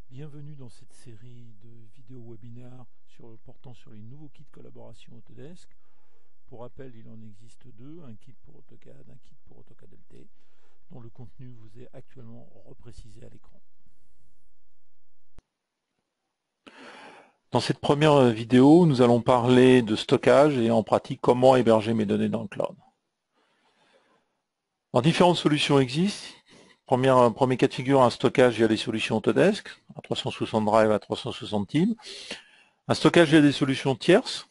Bienvenue dans cette série de vidéos webinaires portant sur les nouveaux kits de collaboration Autodesk. Pour rappel, il en existe deux, un kit pour AutoCAD, un kit pour AutoCAD LT, dont le contenu vous est actuellement reprécisé à l'écran. Dans cette première vidéo, nous allons parler de stockage et en pratique comment héberger mes données dans le cloud. Alors, différentes solutions existent. Premier cas de figure, un stockage via les solutions Autodesk, à 360 Drive, à 360 Team. Un stockage via des solutions tierces,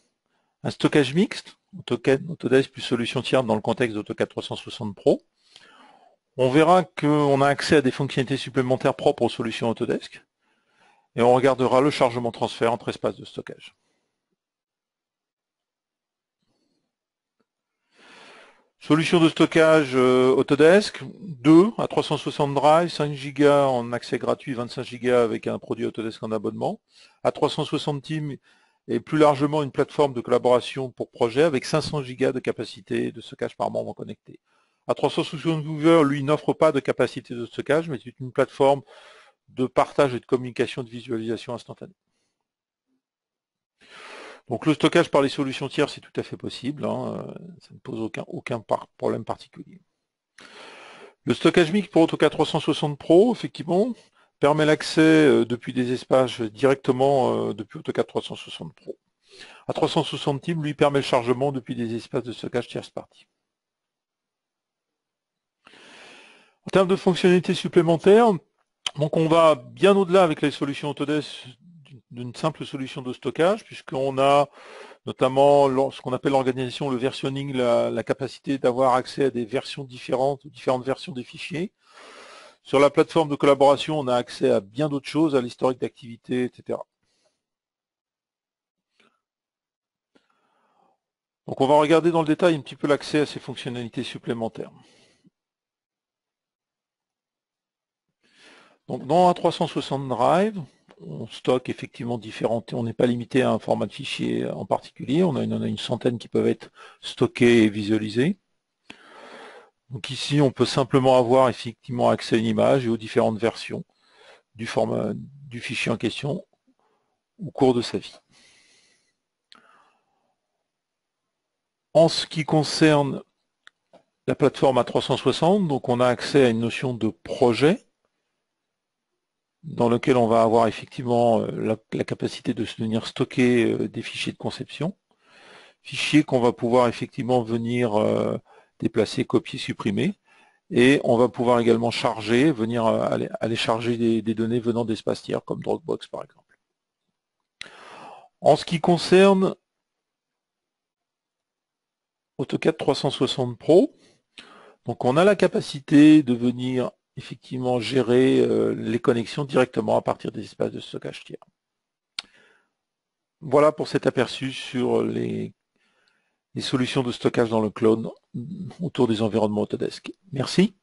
un stockage mixte, Autodesk plus solution tierce dans le contexte d'AutoCAD 360 Pro. On verra qu'on a accès à des fonctionnalités supplémentaires propres aux solutions Autodesk. Et on regardera le chargement-transfert entre espaces de stockage. Solution de stockage Autodesk, 2 à 360 Drive, 5 Go en accès gratuit, 25 Go avec un produit Autodesk en abonnement. À 360 Team et plus largement une plateforme de collaboration pour projet avec 500 Go de capacité de stockage par membre connecté. À 360 Viewer, lui, n'offre pas de capacité de stockage, mais c'est une plateforme de partage et de communication de visualisation instantanée. Donc le stockage par les solutions tiers, c'est tout à fait possible, hein, ça ne pose aucun problème particulier. Le stockage mixte pour AutoCAD 360 Pro, effectivement, permet l'accès depuis des espaces directement depuis AutoCAD 360 Pro. À 360 Team, lui, permet le chargement depuis des espaces de stockage tierce partie. En termes de fonctionnalités supplémentaires, donc on va bien au-delà avec les solutions Autodesk d'une simple solution de stockage, puisqu'on a notamment ce qu'on appelle l'organisation, le versionning, la capacité d'avoir accès à des versions différentes versions des fichiers. Sur la plateforme de collaboration, on a accès à bien d'autres choses, à l'historique d'activité, etc. Donc on va regarder dans le détail un petit peu l'accès à ces fonctionnalités supplémentaires. Donc dans A360 Drive, on stocke effectivement différentes, on n'est pas limité à un format de fichier en particulier, on a une centaine qui peuvent être stockés et visualisés. Donc ici, on peut simplement avoir effectivement accès à une image et aux différentes versions du format du fichier en question au cours de sa vie. En ce qui concerne la plateforme A360, donc on a accès à une notion de projet dans lequel on va avoir effectivement la capacité de venir stocker des fichiers de conception, fichiers qu'on va pouvoir effectivement venir déplacer, copier, supprimer, et on va pouvoir également charger, venir aller charger des données venant d'espaces tiers comme Dropbox par exemple. En ce qui concerne AutoCAD 360 Pro, donc on a la capacité de venir effectivement gérer les connexions directement à partir des espaces de stockage tiers. Voilà pour cet aperçu sur les solutions de stockage dans le cloud autour des environnements Autodesk. Merci.